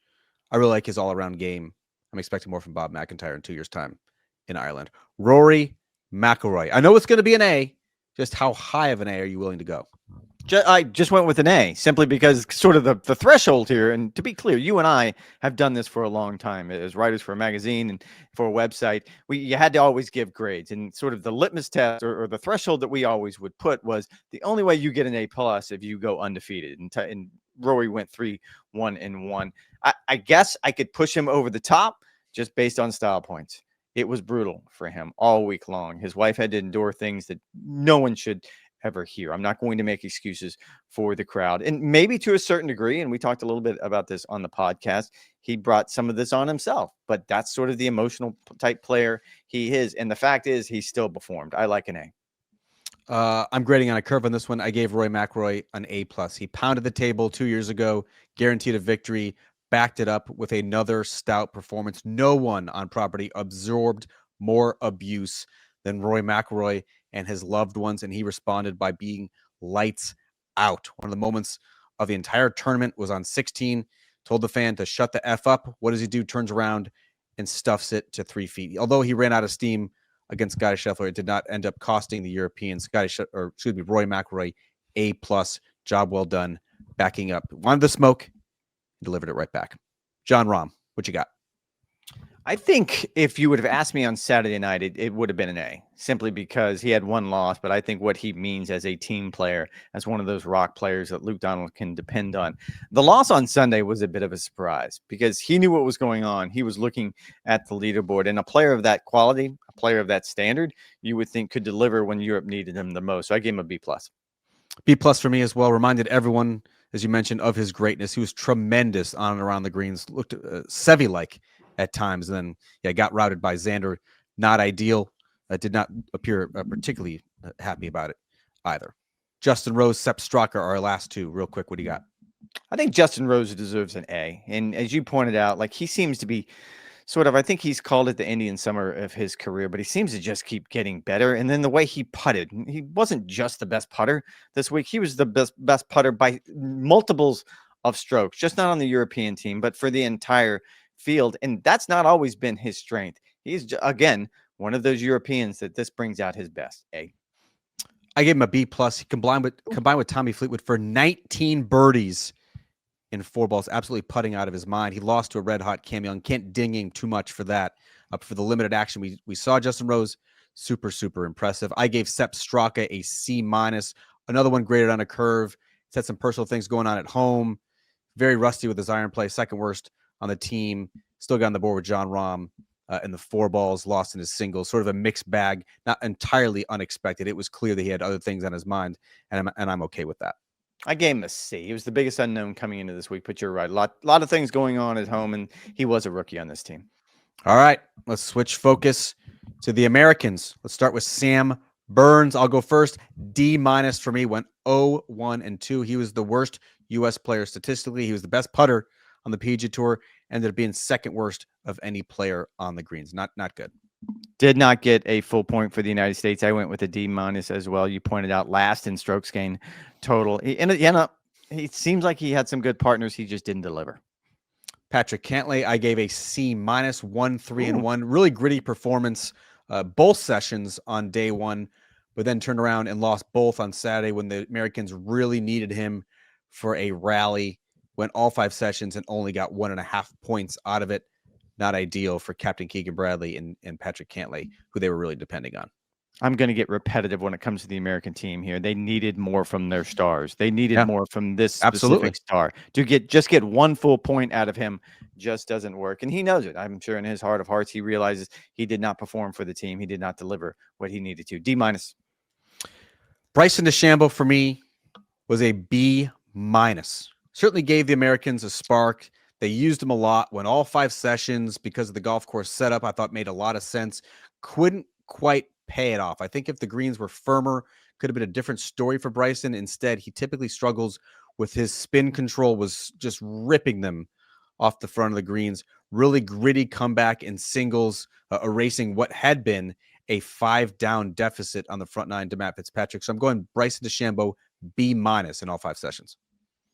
S1: I really like his all-around game. I'm expecting more from Bob McIntyre in 2 years' time in Ireland. Rory McIlroy. I know it's going to be an A. Just how high of an A are you willing to go?
S2: I just went with an A simply because sort of the threshold here. And to be clear, you and I have done this for a long time as writers for a magazine and for a website. You had to always give grades, and sort of the litmus test or the threshold that we always would put was the only way you get an A plus if you go undefeated. And Rory went 3-1-1. I guess I could push him over the top just based on style points. It was brutal for him all week long. His wife had to endure things that no one should ever hear. I'm not going to make excuses for the crowd. And maybe to a certain degree, and we talked a little bit about this on the podcast, he brought some of this on himself, but that's sort of the emotional type player he is. And the fact is, he still performed. I like an A.
S1: I'm grading on a curve on this one. I gave Roy McIlroy an A plus. He pounded the table 2 years ago, guaranteed a victory, backed it up with another stout performance. No one on property absorbed more abuse than Roy McIlroy and his loved ones, and he responded by being lights out. One of the moments of the entire tournament was on 16, told the fan to shut the F up. What does he do? Turns around and stuffs it to 3 feet. Although he ran out of steam against Scotty Scheffler, it did not end up costing the European Roy McIlroy A plus. Job well done, backing up. Wanted the smoke, delivered it right back. John Rahm, what you got?
S2: I think if you would have asked me on Saturday night, it would have been an A, simply because he had one loss. But I think what he means as a team player, as one of those rock players that Luke Donald can depend on. The loss on Sunday was a bit of a surprise because he knew what was going on. He was looking at the leaderboard, and a player of that quality, a player of that standard, you would think could deliver when Europe needed him the most. So I gave him a B plus.
S1: B plus for me as well. Reminded everyone, as you mentioned, of his greatness. He was tremendous on and around the greens. Looked Seve-like at times, and then got routed by Xander. Not ideal. Did not appear particularly happy about it either. Justin Rose, Sepp Straka are our last two. Real quick, what do you got?
S2: I think Justin Rose deserves an A. And as you pointed out, like he seems to be sort of, I think he's called it the Indian summer of his career, but he seems to just keep getting better. And then the way he putted, he wasn't just the best putter this week. He was the best putter by multiples of strokes, just not on the European team, but for the entire field. And that's not always been his strength. He's, again, one of those Europeans that this brings out his best. A.
S1: I gave him a B plus. He combined with Tommy Fleetwood for 19 birdies in 4 balls, absolutely putting out of his mind. He lost to a red hot Cam Young. Can't ding him too much for that. For the limited action we saw, Justin Rose, super impressive. I gave Sepp Straka a C minus. Another one graded on a curve. He's had some personal things going on at home. Very rusty with his iron play. Second worst on the team. Still got on the board with John Rahm in the 4 balls, lost in his singles. Sort of a mixed bag, not entirely unexpected. It was clear that he had other things on his mind, and I'm okay with that.
S2: I gave him a C. He was the biggest unknown coming into this week, but you're right. A lot of things going on at home, and he was a rookie on this team.
S1: All right, let's switch focus to the Americans. Let's start with Sam Burns. I'll go first. D minus for me, went 0-1-2. He was the worst U.S. player statistically. He was the best putter on the PGA Tour, ended up being second worst of any player on the greens. Not good.
S2: Did not get a full point for the United States. I went with a D minus as well. You pointed out last in strokes gained total. He seems like he had some good partners. He just didn't deliver.
S1: Patrick Cantlay, I gave a C minus, 1-3-1. Really gritty performance, both sessions on day one, but then turned around and lost both on Saturday when the Americans really needed him for a rally. Went all 5 sessions and only got 1.5 points out of it. Not ideal for Captain Keegan Bradley and Patrick Cantlay, who they were really depending on.
S2: I'm going to get repetitive when it comes to the American team here. They needed more from their stars. They needed more from this specific star. To get 1 full point out of him just doesn't work. And he knows it. I'm sure in his heart of hearts, he realizes he did not perform for the team. He did not deliver what he needed to. D minus.
S1: Bryson DeChambeau for me was a B minus. Certainly gave the Americans a spark. They used him a lot, went all 5 sessions because of the golf course setup. I thought made a lot of sense. Couldn't quite pay it off. I think if the greens were firmer, could have been a different story for Bryson. Instead, he typically struggles with his spin control, was just ripping them off the front of the greens. Really gritty comeback in singles, erasing what had been a 5-down deficit on the front 9 to Matt Fitzpatrick. So I'm going Bryson DeChambeau B minus in all 5 sessions.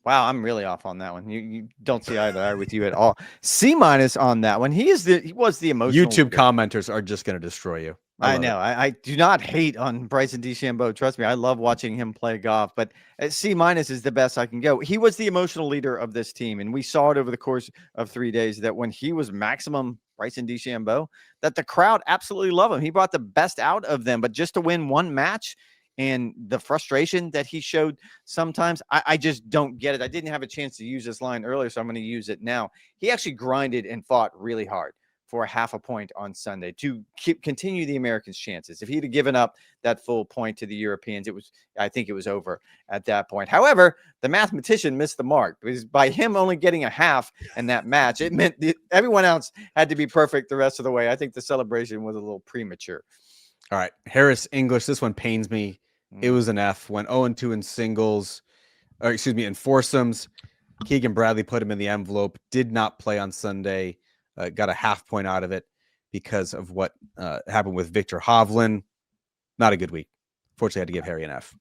S2: Wow, I'm really off on that one. You don't see eye to eye with you at all. C minus on that one. He was the emotional
S1: YouTube commenters are just going to destroy you. I
S2: I
S1: love it.
S2: know. I do not hate on Bryson DeChambeau. Trust me, I love watching him play golf. But C minus is the best I can go. He was the emotional leader of this team, and we saw it over the course of 3 days that when he was maximum Bryson DeChambeau, that the crowd absolutely loved him. He brought the best out of them. But just to win one match and the frustration that he showed sometimes, I just don't get it. I didn't have a chance to use this line earlier, so I'm going to use it now. He actually grinded and fought really hard for a half a point on Sunday to continue the Americans' chances. If he'd have given up that full point to the Europeans, I think it was over at that point. However, the mathematician missed the mark because by him only getting a half in that match, it meant everyone else had to be perfect the rest of the way. I think the celebration was a little premature.
S1: All right, Harris English. This one pains me. It was an F. Went 0-2 in singles, or excuse me, in foursomes. Keegan Bradley put him in the envelope. Did not play on Sunday. Got a half point out of it because of what happened with Victor Hovland. Not a good week. Fortunately, I had to give Harry an F.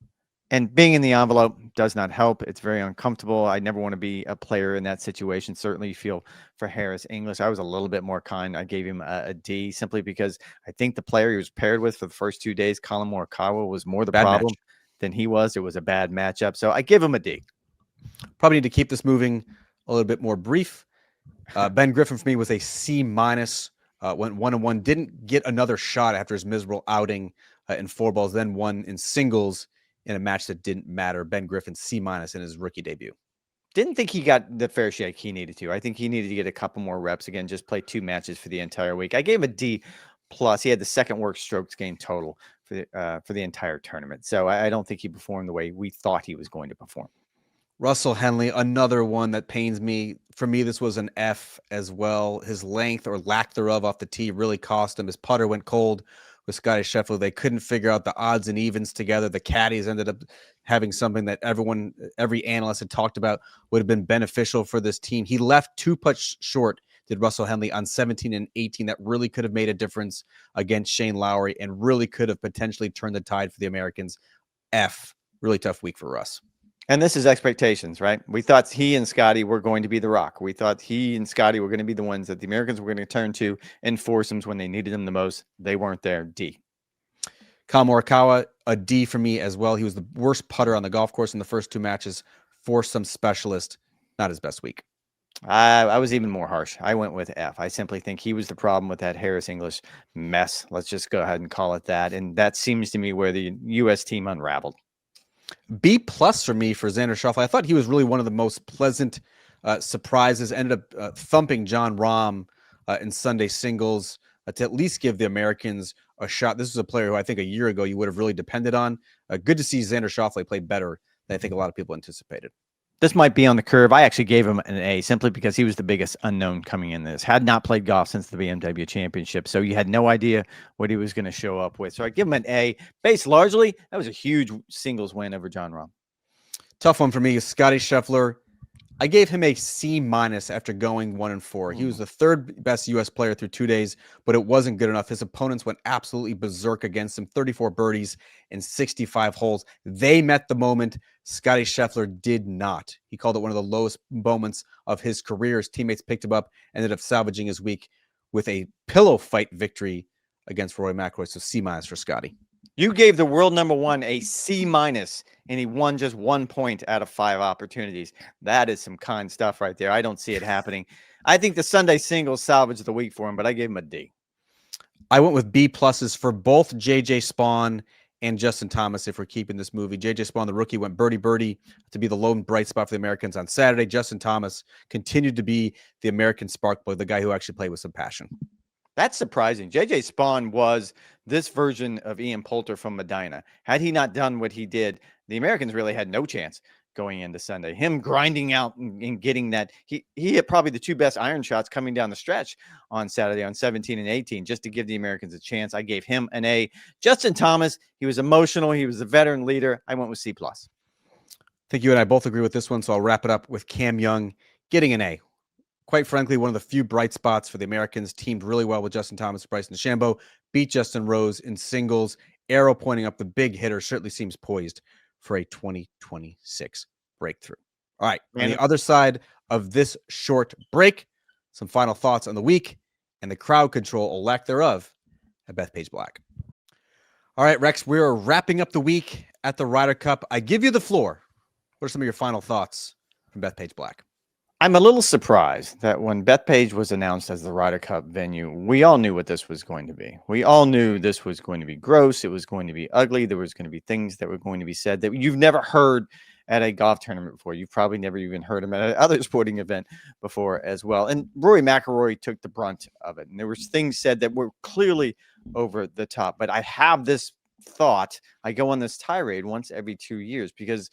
S2: And being in the envelope does not help. It's very uncomfortable. I never want to be a player in that situation. Certainly feel for Harris English. I was a little bit more kind. I gave him a D simply because I think the player he was paired with for the first 2 days, Colin Morikawa, was more the problem than he was. It was a bad matchup. So I give him a D.
S1: Probably need to keep this moving a little bit more brief. Ben Griffin for me was a C minus. Went 1-1. Didn't get another shot after his miserable outing in four balls. Then won in singles in a match that didn't matter. Ben Griffin C minus in his rookie debut.
S2: Didn't think he got the fair shake he needed to. I think he needed to get a couple more reps again. Just play 2 matches for the entire week. I gave him a D plus. He had the second worst strokes gained total for the entire tournament. So I don't think he performed the way we thought he was going to perform.
S1: Russell Henley, another one that pains me. For me, this was an F as well. His length or lack thereof off the tee really cost him. His putter went cold with Scotty Scheffler. They couldn't figure out the odds and evens together. The caddies ended up having something that every analyst had talked about would have been beneficial for this team. He left 2 putts short, did Russell Henley, on 17 and 18. That really could have made a difference against Shane Lowry and really could have potentially turned the tide for the Americans. F. Really tough week for Russ.
S2: And this is expectations, right? We thought he and Scotty were going to be the rock. We thought he and Scotty were going to be the ones that the Americans were going to turn to in foursomes when they needed them the most. They weren't there. D.
S1: Colin Morikawa, a D for me as well. He was the worst putter on the golf course in the first 2 matches. Foursome specialist, not his best week.
S2: I was even more harsh. I went with F. I simply think he was the problem with that Harris English mess. Let's just go ahead and call it that. And that seems to me where the U.S. team unraveled.
S1: B plus for me for Xander Schauffele. I thought he was really one of the most pleasant surprises. Ended up thumping John Rahm in Sunday singles to at least give the Americans a shot. This is a player who I think a year ago you would have really depended on. Good to see Xander Schauffele play better than I think a lot of people anticipated.
S2: This might be on the curve. I actually gave him an A simply because he was the biggest unknown coming in this. Had not played golf since the BMW Championship, so you had no idea what he was going to show up with. So I give him an A. Based largely, that was a huge singles win over John Rahm.
S1: Tough one for me is Scotty Scheffler. I gave him a C minus after going 1-4. He was the 3rd best U.S. player through 2 days, but it wasn't good enough. His opponents went absolutely berserk against him. 34 birdies in 65 holes. They met the moment. Scotty Scheffler did not. He called it one of the lowest moments of his career. His teammates picked him up, ended up salvaging his week with a pillow fight victory against Rory McIlroy. So C minus for Scotty.
S2: You gave the world number 1 a C minus, and he won just 1 point out of 5 opportunities. That is some kind stuff right there. I don't see it happening. I think the Sunday singles salvaged the week for him, but I gave him a D.
S1: I went with B pluses for both J.J. Spawn and Justin Thomas if we're keeping this movie. J.J. Spawn, the rookie, went birdie to be the lone bright spot for the Americans on Saturday. Justin Thomas continued to be the American spark plug, the guy who actually played with some passion.
S2: That's surprising. J.J. Spawn was this version of Ian Poulter from Medina. Had he not done what he did, the Americans really had no chance going into Sunday. Him grinding out and getting that. He hit probably the 2 best iron shots coming down the stretch on Saturday on 17 and 18 just to give the Americans a chance. I gave him an A. Justin Thomas, he was emotional. He was a veteran leader. I went with C+.
S1: I think you and I both agree with this one, so I'll wrap it up with Cam Young getting an A. Quite frankly, one of the few bright spots for the Americans. Teamed really well with Justin Thomas, Bryson DeChambeau, beat Justin Rose in singles. Arrow pointing up, the big hitter certainly seems poised for a 2026 breakthrough. All right, on the other side of this short break, some final thoughts on the week and the crowd control or lack thereof at Bethpage Black. All right, Rex, we're wrapping up the week at the Ryder Cup. I give you the floor. What are some of your final thoughts from Bethpage Black?
S2: I'm a little surprised that when Bethpage was announced as the Ryder Cup venue, we all knew what this was going to be. We all knew this was going to be gross. It was going to be ugly. There was going to be things that were going to be said that you've never heard at a golf tournament before. You've probably never even heard them at another sporting event before as well. And Rory McIlroy took the brunt of it. And there was things said that were clearly over the top. But I have this thought. I go on this tirade once every 2 years because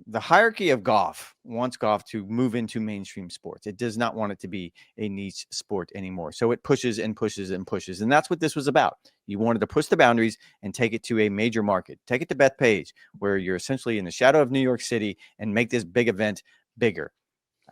S2: the hierarchy of golf wants golf to move into mainstream sports. It does not want it to be a niche sport anymore. So it pushes and pushes and pushes. And that's what this was about. You wanted to push the boundaries and take it to a major market. Take it to Bethpage, where you're essentially in the shadow of New York City, and make this big event bigger.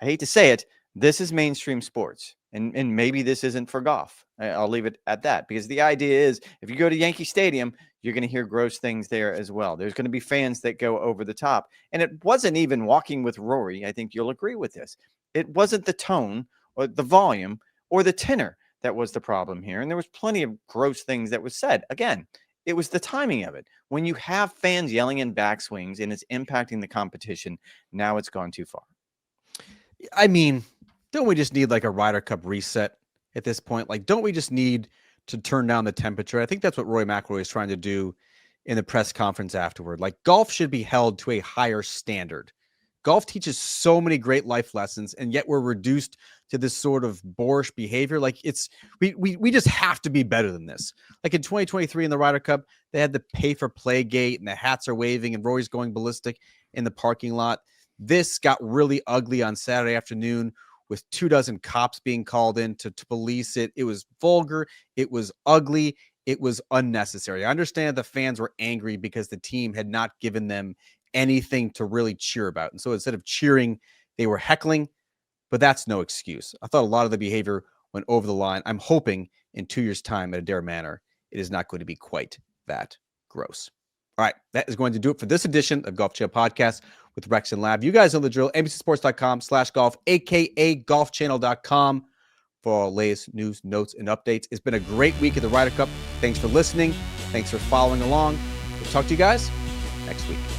S2: I hate to say it, this is mainstream sports. And maybe this isn't for golf. I'll leave it at that, because the idea is if you go to Yankee Stadium, you're going to hear gross things there as well. There's going to be fans that go over the top. And it wasn't even walking with Rory. I think you'll agree with this. It wasn't the tone or the volume or the tenor that was the problem here. And there was plenty of gross things that was said. Again, it was the timing of it. When you have fans yelling in backswings and it's impacting the competition, now it's gone too far.
S1: I mean, don't we just need like a Ryder Cup reset at this point? Like, don't we just need to turn down the temperature? I think that's what Rory McIlroy is trying to do in the press conference afterward. Like, golf should be held to a higher standard. Golf teaches so many great life lessons, and yet we're reduced to this sort of boorish behavior. Like, we just have to be better than this. Like in 2023 in the Ryder Cup, they had the pay for play gate and the hats are waving and Rory's going ballistic in the parking lot. This got really ugly on Saturday afternoon with 24 cops being called in to police it. It was vulgar. It was ugly. It was unnecessary. I understand the fans were angry because the team had not given them anything to really cheer about. And so instead of cheering, they were heckling, but that's no excuse. I thought a lot of the behavior went over the line. I'm hoping in 2 years' time at Adair Manor, it is not going to be quite that gross. All right, that is going to do it for this edition of Golf Channel Podcast with Rex and Lab. You guys know the drill. NBCSports.com/golf, aka golfchannel.com for all latest news, notes, and updates. It's been a great week at the Ryder Cup. Thanks for listening. Thanks for following along. We'll talk to you guys next week.